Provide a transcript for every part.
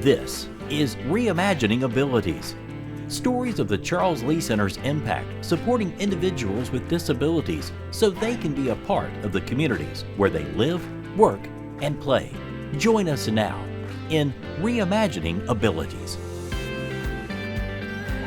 This is Reimagining Abilities. Stories of the Charles Lea Center's impact supporting individuals with disabilities so they can be a part of the communities where they live, work, and play. Join us now in Reimagining Abilities.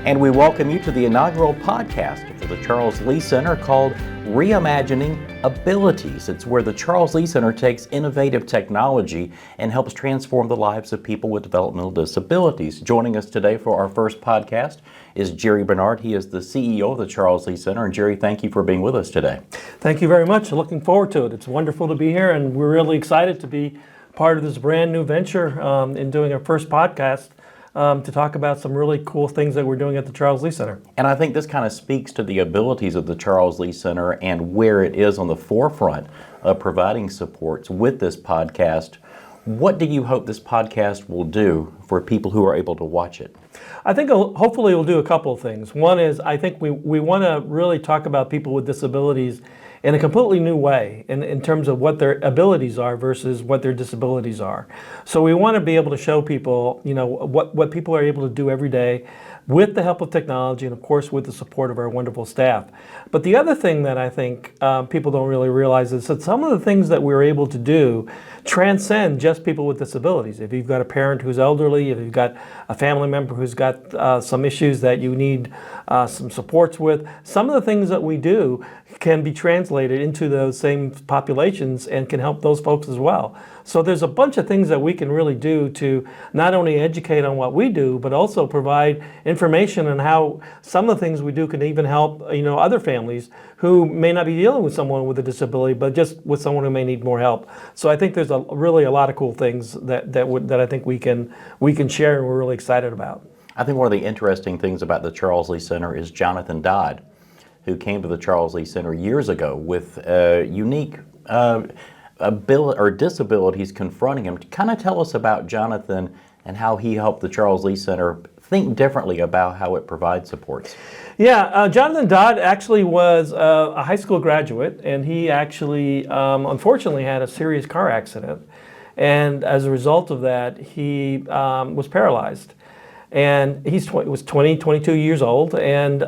And we welcome you to the inaugural podcast for the Charles Lea Center called Reimagining Abilities. It's where the Charles Lea Center takes innovative technology and helps transform the lives of people with developmental disabilities. Joining us today for our first podcast is Jerry Bernard. He is the CEO of the Charles Lea Center. And Jerry, thank you for being with us today. Thank you very much. Looking forward to it. It's wonderful to be here, and we're really excited to be part of this brand new venture in doing our first podcast to talk about some really cool things that we're doing at the Charles Lea Center. And I think this kind of speaks to the abilities of the Charles Lea Center and where it is on the forefront of providing supports with this podcast. What do you hope this podcast will do for people who are able to watch it? I think hopefully it'll do a couple of things. One is I think we want to really talk about people with disabilities in a completely new way in terms of what their abilities are versus what their disabilities are. So we want to be able to show people, what people are able to do every day with the help of technology and, of course, with the support of our wonderful staff. But the other thing that I think people don't really realize is that some of the things that we're able to do transcend just people with disabilities. If you've got a parent who's elderly, if you've got a family member who's got some issues that you need some supports with, some of the things that we do can be translated into those same populations and can help those folks as well. So there's a bunch of things that we can really do to not only educate on what we do, but also provide information on how some of the things we do can even help other families who may not be dealing with someone with a disability, but just with someone who may need more help. So I think there's really a lot of cool things that I think we can share, and we're really excited about. I think one of the interesting things about the Charles Lea Center is Jonathan Dodd, who came to the Charles Lea Center years ago with unique disabilities confronting him. Kind of tell us about Jonathan and how he helped the Charles Lea Center think differently about how it provides supports. Yeah, Jonathan Dodd actually was a high school graduate, and he actually unfortunately had a serious car accident. And as a result of that, he was paralyzed. And he was 22 years old, and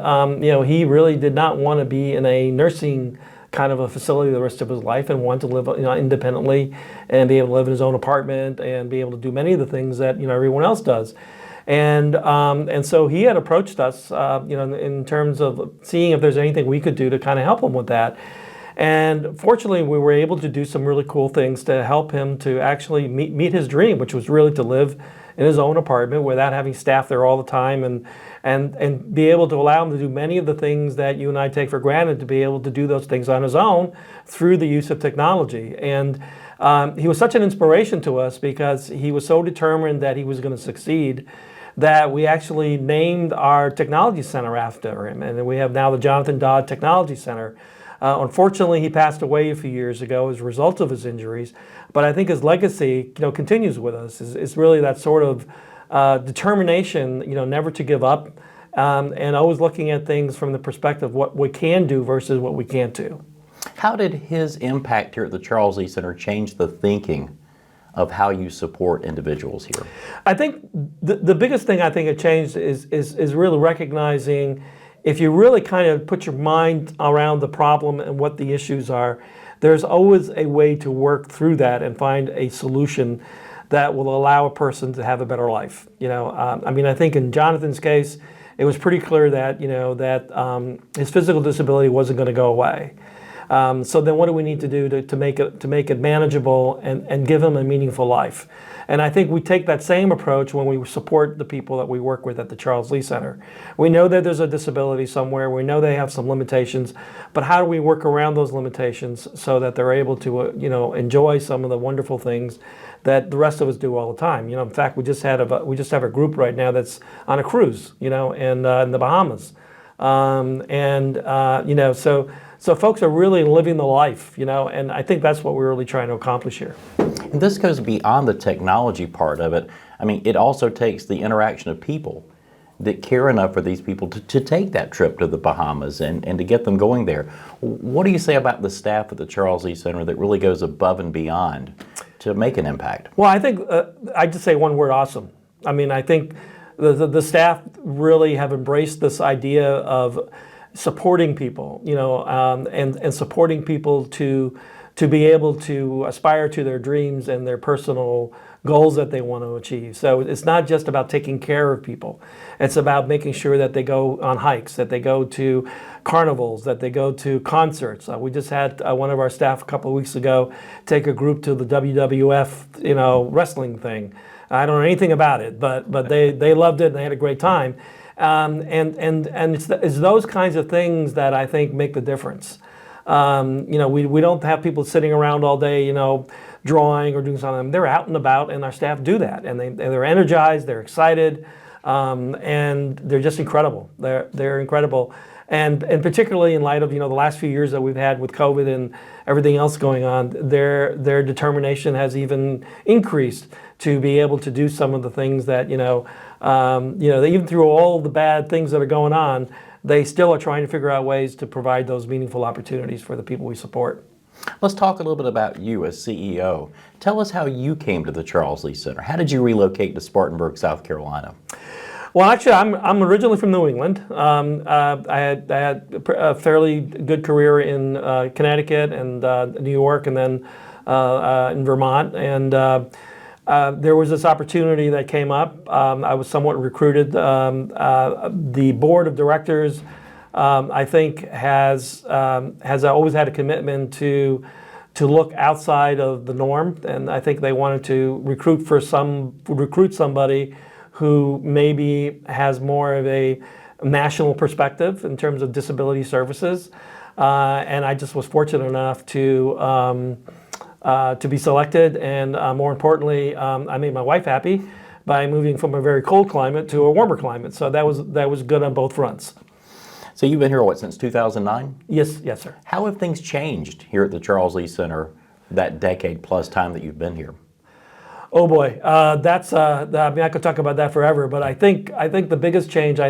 he really did not want to be in a nursing kind of a facility the rest of his life, and wanted to live independently and be able to live in his own apartment and be able to do many of the things that everyone else does. And so he had approached us, in terms of seeing if there's anything we could do to kind of help him with that. And fortunately, we were able to do some really cool things to help him to actually meet his dream, which was really to live in his own apartment without having staff there all the time, and be able to allow him to do many of the things that you and I take for granted, to be able to do those things on his own through the use of technology. And he was such an inspiration to us because he was so determined that he was going to succeed that we actually named our technology center after him. And we have now the Jonathan Dodd Technology Center. Unfortunately, he passed away a few years ago as a result of his injuries, but I think his legacy, continues with us. It's really that sort of determination, never to give up, and always looking at things from the perspective of what we can do versus what we can't do. How did his impact here at the Charles Lea Center change the thinking of how you support individuals here? I think the biggest thing I think it changed is really recognizing, if you really kind of put your mind around the problem and what the issues are, there's always a way to work through that and find a solution that will allow a person to have a better life. I think in Jonathan's case, it was pretty clear that his physical disability wasn't going to go away. So then what do we need to do to make it manageable and give him a meaningful life? And I think we take that same approach when we support the people that we work with at the Charles Lea Center. We know that there's a disability somewhere. We know they have some limitations, but how do we work around those limitations so that they're able to enjoy some of the wonderful things that the rest of us do all the time? In fact, we just have a group right now that's on a cruise, in the Bahamas, So folks are really living the life, and I think that's what we're really trying to accomplish here. And this goes beyond the technology part of it. It also takes the interaction of people that care enough for these people to take that trip to the Bahamas and to get them going there. What do you say about the staff at the Charles Lea Center that really goes above and beyond to make an impact? Well, I think I'd just say one word: awesome. I mean, I think the staff really have embraced this idea of supporting people, and supporting people to be able to aspire to their dreams and their personal goals that they want to achieve. So it's not just about taking care of people. It's about making sure that they go on hikes, that they go to carnivals, that they go to concerts. We just had one of our staff a couple of weeks ago take a group to the WWF, wrestling thing. I don't know anything about it, but they loved it and they had a great time. And it's those kinds of things that I think make the difference. We don't have people sitting around all day, drawing or doing something. They're out and about, and our staff do that, and they're energized, they're excited, and they're just incredible. They're incredible, and particularly in light of the last few years that we've had with COVID and everything else going on, their determination has even increased to be able to do some of the things that even through all the bad things that are going on, they still are trying to figure out ways to provide those meaningful opportunities for the people we support. Let's talk a little bit about you as CEO. Tell us how you came to the Charles Lea Center. How did you relocate to Spartanburg, South Carolina? Well, actually, I'm originally from New England. I had a fairly good career in Connecticut and New York, and then in Vermont. And there was this opportunity that came up. I was somewhat recruited. The board of directors, I think, has always had a commitment to look outside of the norm, and I think they wanted to recruit somebody who maybe has more of a national perspective in terms of disability services. And I just was fortunate enough to be selected, and more importantly, I made my wife happy by moving from a very cold climate to a warmer climate. So that was good on both fronts. So you've been here, since 2009? Yes, sir. How have things changed here at the Charles Lea Center that decade plus time that you've been here? Oh boy, I could talk about that forever, but I think the biggest change,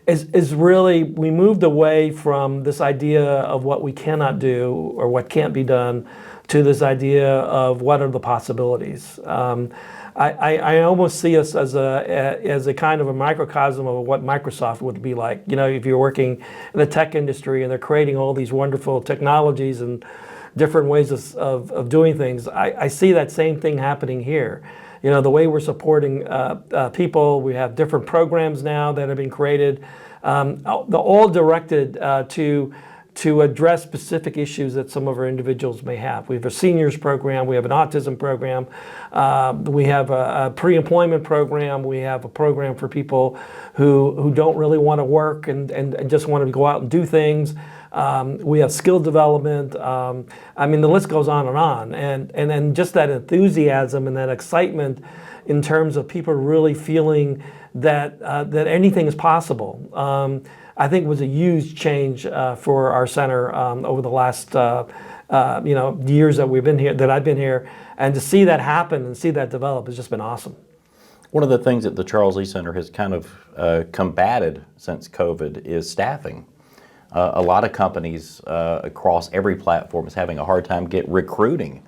is really we moved away from this idea of what we cannot do or what can't be done to this idea of what are the possibilities. I almost see us as a kind of a microcosm of what Microsoft would be like. If you're working in the tech industry and they're creating all these wonderful technologies and different ways of doing things, I see that same thing happening here. The way we're supporting people, we have different programs now that have been created, all directed to address specific issues that some of our individuals may have. We have a seniors program, we have an autism program, we have a pre-employment program, we have a program for people who don't really want to work and just want to go out and do things. We have skill development. The list goes on. And then just that enthusiasm and that excitement in terms of people really feeling that anything is possible. I think was a huge change for our center over the last years that we've been here, that I've been here, and to see that happen and see that develop has just been awesome. One of the things that the Charles Lea Center has kind of combated since COVID is staffing. A lot of companies across every platform is having a hard time recruiting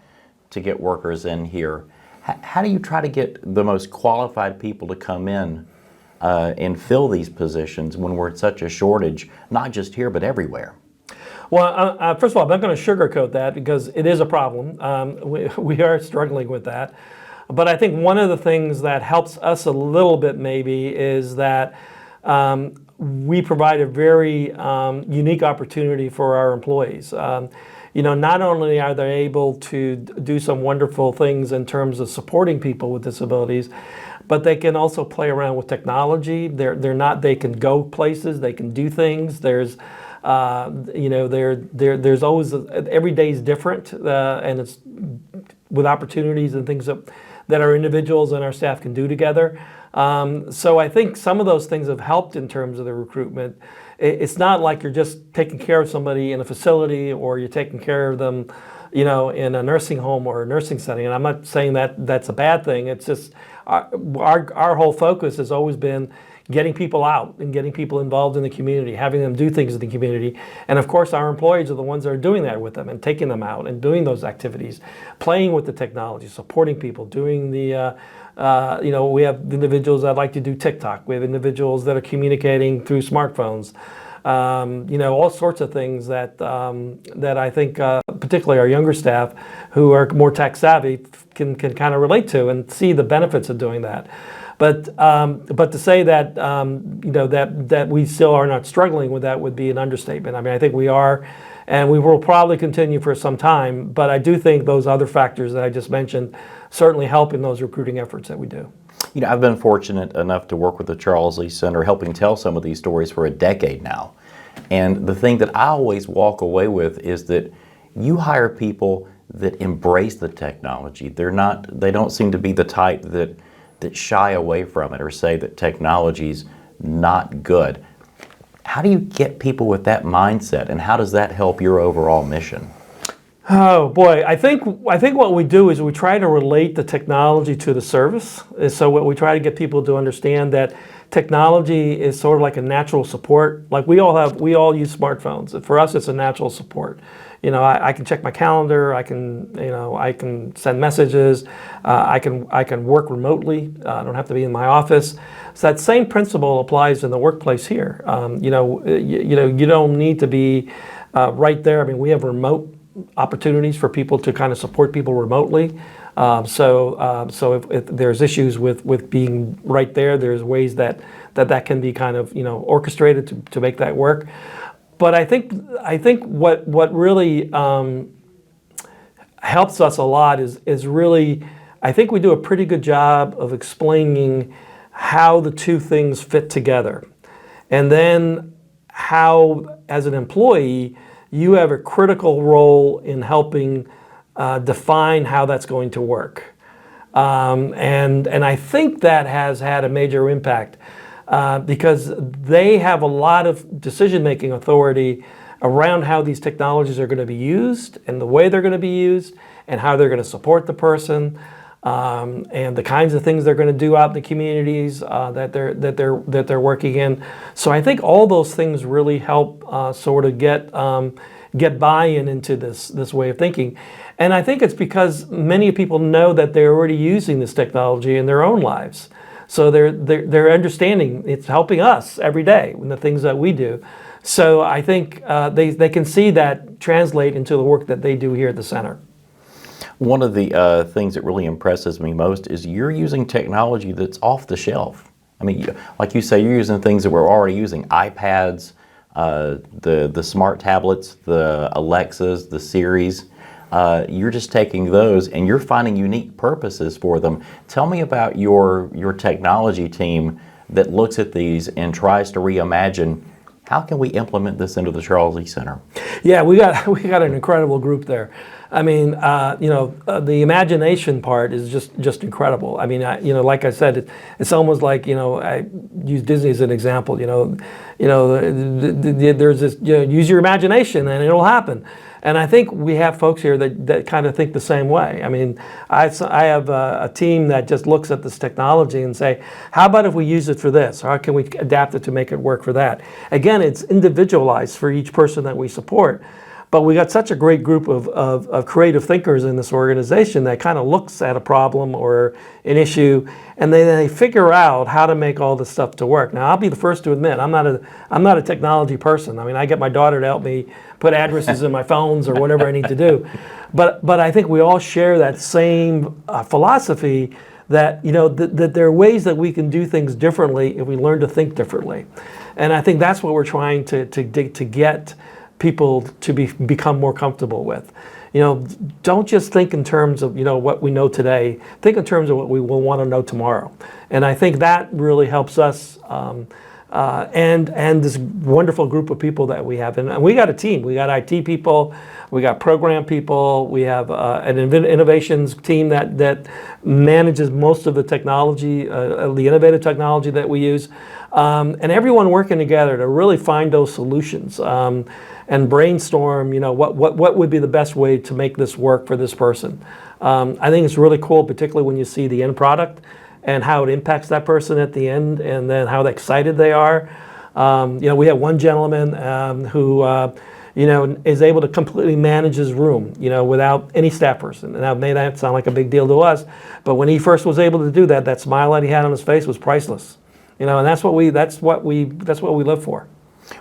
to get workers in here. How do you try to get the most qualified people to come in and fill these positions when we're at such a shortage, not just here, but everywhere? Well, first of all, I'm not going to sugarcoat that because it is a problem. We are struggling with that. But I think one of the things that helps us a little bit maybe is that we provide a very unique opportunity for our employees. Not only are they able to do some wonderful things in terms of supporting people with disabilities, but they can also play around with technology. They can go places, they can do things. There's always, every day is different, and it's with opportunities and things that our individuals and our staff can do together. So I think some of those things have helped in terms of the recruitment. It's not like you're just taking care of somebody in a facility or you're taking care of them, in a nursing home or a nursing setting. And I'm not saying that that's a bad thing. It's just our whole focus has always been, getting people out and getting people involved in the community, having them do things in the community. And of course, our employees are the ones that are doing that with them and taking them out and doing those activities, playing with the technology, supporting people, doing the, we have individuals that like to do TikTok. We have individuals that are communicating through smartphones. All sorts of things that I think, particularly our younger staff who are more tech savvy, can kind of relate to and see the benefits of doing that. But to say that that we still are not struggling with that would be an understatement. I mean, I think we are, and we will probably continue for some time. But I do think those other factors that I just mentioned certainly help in those recruiting efforts that we do. I've been fortunate enough to work with the Charles Lea Center, helping tell some of these stories for a decade now. And the thing that I always walk away with is that you hire people that embrace the technology. They don't seem to be the type that shy away from it or say that technology's not good. How do you get people with that mindset, and how does that help your overall mission? Oh boy, I think what we do is we try to relate the technology to the service. And so what we try to get people to understand that technology is sort of like a natural support. Like we all use smartphones. For us, it's a natural support. I can check my calendar. I can send messages. I can work remotely. I don't have to be in my office. So that same principle applies in the workplace here. You don't need to be right there. I mean, we have remote opportunities for people to kind of support people remotely. So if there's issues with being right there, there's ways that can be kind of orchestrated to make that work. But I think what really helps us a lot is really, I think we do a pretty good job of explaining how the two things fit together, and then how, as an employee, you have a critical role in helping define how that's going to work. And I think that has had a major impact because they have a lot of decision-making authority around how these technologies are going to be used and the way they're going to be used and how they're going to support the person and the kinds of things they're going to do out in the communities that they're working in. So I think all those things really help sort of get buy-in into this way of thinking. And I think it's because many people know that they're already using this technology in their own lives. So they're understanding it's helping us every day in the things that we do. So I think they can see that translate into the work that they do here at the center. One of the things that really impresses me most is you're using technology that's off the shelf. I mean, like you say, you're using things that we're already using: iPads, the smart tablets, the Alexas, the Siris. You're just taking those and you're finding unique purposes for them. Tell me about your technology team that looks at these and tries to reimagine, how can we implement this into the Charles Lea Center? Yeah, we got an incredible group there. I mean, the imagination part is just incredible. I mean, like I said, it's almost like, I use Disney as an example. There's this, use your imagination and it'll happen. And I think we have folks here that kind of think the same way. I mean, I have a team that just looks at this technology and say, how about if we use it for this? Or how can we adapt it to make it work for that? Again, it's individualized for each person that we support. But we got such a great group of creative thinkers in this organization that kind of looks at a problem or an issue, and they figure out how to make all this stuff to work. Now, I'll be the first to admit, I'm not a technology person. I mean, I get my daughter to help me put addresses in my phones or whatever I need to do. But I think we all share that same philosophy that that there are ways that we can do things differently if we learn to think differently. And I think that's what we're trying to get people to become more comfortable with. Don't just think in terms of what we know today. Think in terms of what we will want to know tomorrow. And I think that really helps us and this wonderful group of people that we have. And we got a team. We got IT people. We got program people. We have an innovations team that manages most of the technology, the innovative technology that we use. And everyone working together to really find those solutions and brainstorm, what would be the best way to make this work for this person. I think it's really cool, particularly when you see the end product and how it impacts that person at the end, and then how excited they are. We have one gentleman who is able to completely manage his room, without any staff person. And that may not sound like a big deal to us, but when he first was able to do that, that smile that he had on his face was priceless. And that's what we live for.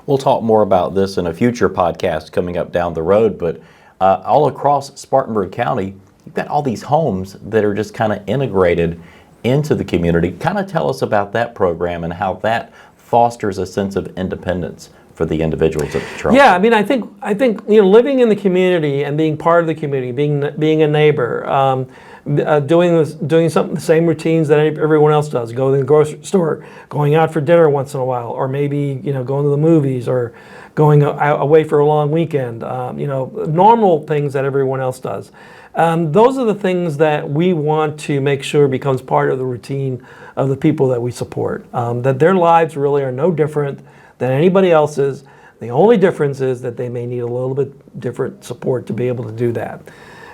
We'll talk more about this in a future podcast coming up down the road, but all across Spartanburg County, you've got all these homes that are just kind of integrated into the community. Kind of tell us about that program and how that fosters a sense of independence for the individuals at the Charles. Yeah, I think living in the community and being part of the community, being a neighbor, doing something, the same routines that everyone else does, go to the grocery store, going out for dinner once in a while, or maybe going to the movies, or going away for a long weekend, normal things that everyone else does. Those are the things that we want to make sure becomes part of the routine of the people that we support, that their lives really are no different than anybody else's. The only difference is that they may need a little bit different support to be able to do that.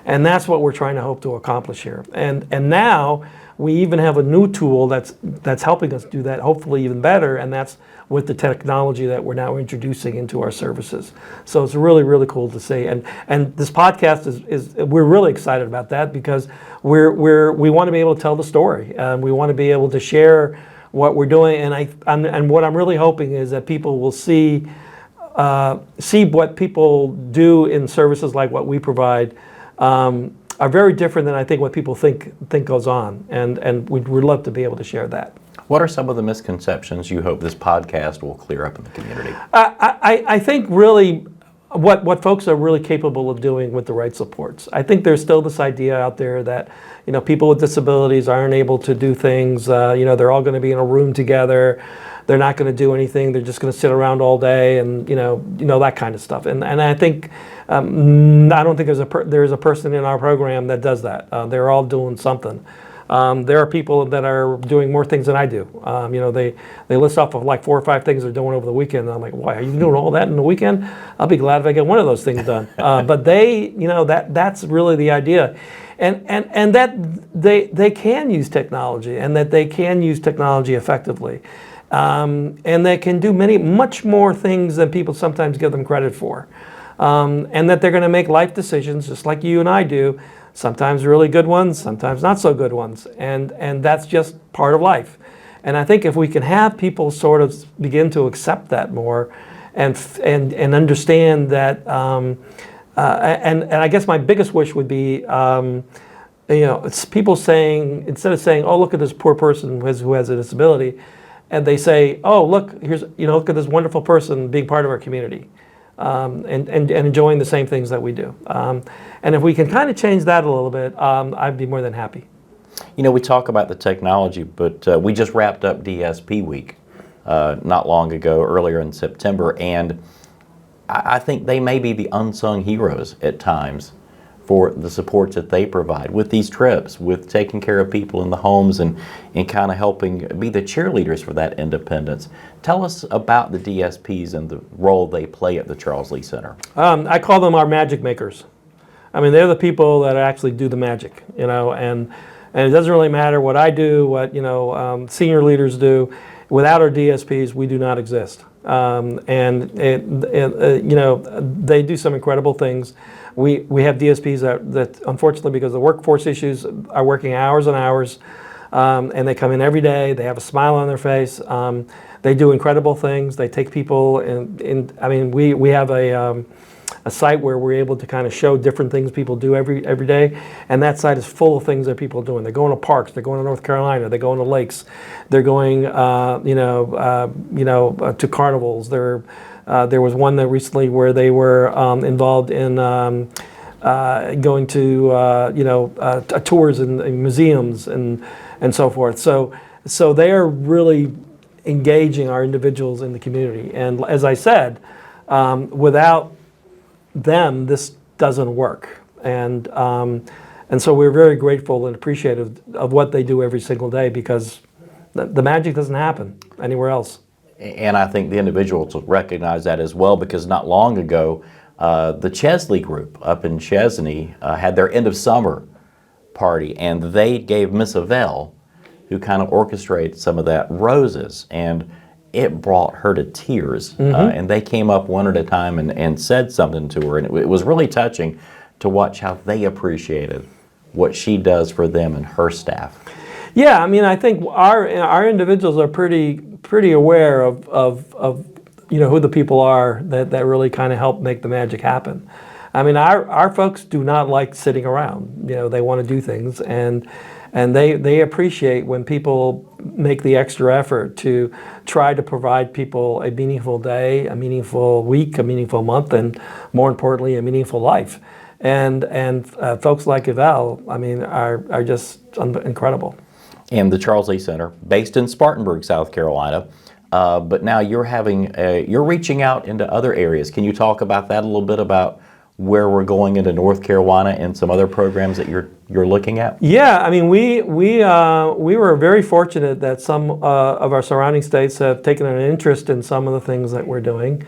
And that's what we're trying to hope to accomplish here. And now we even have a new tool that's helping us do that, hopefully even better, and that's with the technology that we're now introducing into our services. So it's really, really cool to see. And this podcast is we're really excited about that, because we want to be able to tell the story. We want to be able to share what we're doing, and what I'm really hoping is that people will see what people do in services like what we provide are very different than I think what people think goes on, and we'd love to be able to share that. What are some of the misconceptions you hope this podcast will clear up in the community? I think really what folks are really capable of doing with the right supports. I think there's still this idea out there that people with disabilities aren't able to do things. They're all going to be in a room together. They're not going to do anything. They're just going to sit around all day, and that kind of stuff. And I think I don't think there's a person in our program that does that. They're all doing something. There are people that are doing more things than I do. They list off of like 4 or 5 things they're doing over the weekend. And I'm like, why are you doing all that in the weekend? I'll be glad if I get one of those things done. But that's really the idea. And that they can use technology, and that they can use technology effectively. And they can do much more things than people sometimes give them credit for. And that they're going to make life decisions just like you and I do, sometimes really good ones, sometimes not so good ones. And that's just part of life. And I think if we can have people sort of begin to accept that more and understand that, and I guess my biggest wish would be, it's people saying, instead of saying, oh, look at this poor person who has a disability, and they say, oh, look, look at this wonderful person being part of our community. And enjoying the same things that we do. And if we can kind of change that a little bit, I'd be more than happy. We talk about the technology, but we just wrapped up DSP week not long ago, earlier in September, and I think they may be the unsung heroes at times for the supports that they provide with these trips, with taking care of people in the homes, and kind of helping be the cheerleaders for that independence. Tell us about the DSPs and the role they play at the Charles Lea Center. I call them our magic makers. They're the people that actually do the magic, and it doesn't really matter what I do, what senior leaders do. Without our DSPs, we do not exist. They do some incredible things. We have DSPs that unfortunately, because of the workforce issues, are working hours and hours, and they come in every day. They have a smile on their face. They do incredible things. They take people we have a site where we're able to kind of show different things people do every day, and that site is full of things that people are doing. They're going to parks. They're going to North Carolina. They're going to lakes. They're going to carnivals. There was one that recently where they were involved in going to tours in museums and so forth. So they are really engaging our individuals in the community. And as I said, without them, this doesn't work. And so we're very grateful and appreciative of what they do every single day, because the magic doesn't happen anywhere else. And I think the individuals will recognize that as well, because not long ago, the Chesley group up in Chesney had their end of summer party, and they gave Miss Avell, who kind of orchestrated some of that, roses, and it brought her to tears. And they came up one at a time and said something to her, and it was really touching to watch how they appreciated what she does for them and her staff. Yeah, I mean, I think our individuals are pretty aware of who the people are that really kind of help make the magic happen. I mean, our folks do not like sitting around. They want to do things, and they appreciate when people make the extra effort to try to provide people a meaningful day, a meaningful week, a meaningful month, and more importantly, a meaningful life. And folks like Yvel, I mean, are just incredible. And the Charles Lea Center, based in Spartanburg, South Carolina, but now you're reaching out into other areas. Can you talk about that a little bit, about where we're going into North Carolina and some other programs that you're looking at? Yeah, I mean, we were very fortunate that some of our surrounding states have taken an interest in some of the things that we're doing,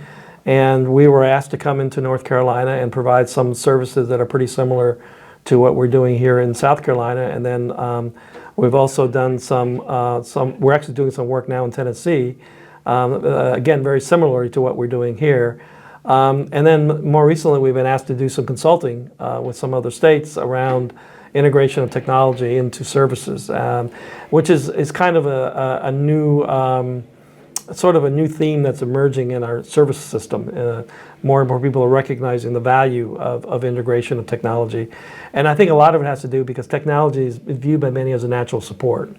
and we were asked to come into North Carolina and provide some services that are pretty similar to what we're doing here in South Carolina. And then we've also done we're actually doing some work now in Tennessee, again, very similar to what we're doing here. And then more recently, we've been asked to do some consulting with some other states around integration of technology into services, which is kind of a new, sort of a new theme that's emerging in our service system. More and more people are recognizing the value of integration of technology. And I think a lot of it has to do because technology is viewed by many as a natural support.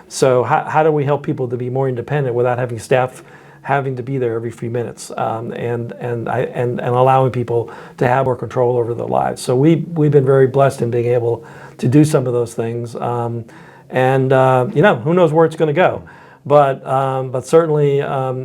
So how do we help people to be more independent without having staff having to be there every few minutes, and allowing people to have more control over their lives? So we've been very blessed in being able to do some of those things. Who knows where it's going to go. But certainly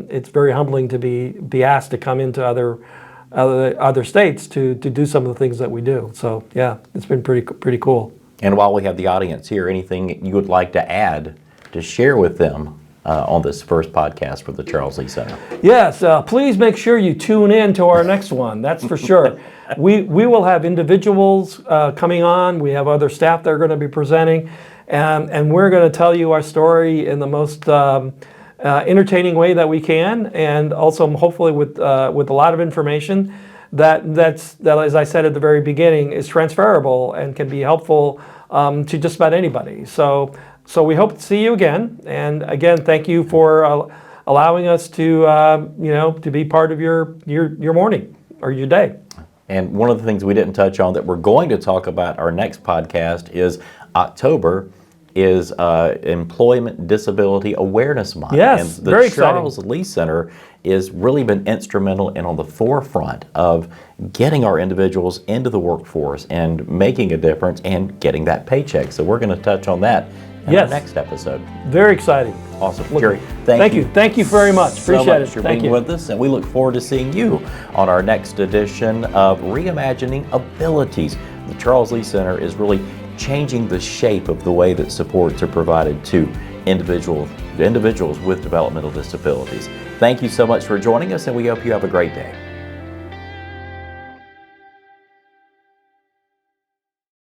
it's very humbling to be asked to come into other states to do some of the things that we do. So yeah, it's been pretty cool. And while we have the audience here, anything you would like to add to share with them on this first podcast for the Charles Lea Center? Yes, please make sure you tune in to our next one. That's for sure. We will have individuals coming on. We have other staff that are going to be presenting. And we're going to tell you our story in the most entertaining way that we can, and also hopefully with a lot of information that, as I said at the very beginning, is transferable and can be helpful to just about anybody. So we hope to see you again. And again, thank you for allowing us to be part of your morning or your day. And one of the things we didn't touch on that we're going to talk about our next podcast is October is Employment Disability Awareness Month. Yes, and the very Charles exciting. Lea Center has really been instrumental and on the forefront of getting our individuals into the workforce and making a difference and getting that paycheck. So we're going to touch on that in our next episode. Very exciting. Awesome. Jerry, thank you. Thank you very much. Appreciate it. For being with us, and we look forward to seeing you on our next edition of Reimagining Abilities. The Charles Lea Center is really changing the shape of the way that supports are provided to individuals with developmental disabilities. Thank you so much for joining us, and we hope you have a great day.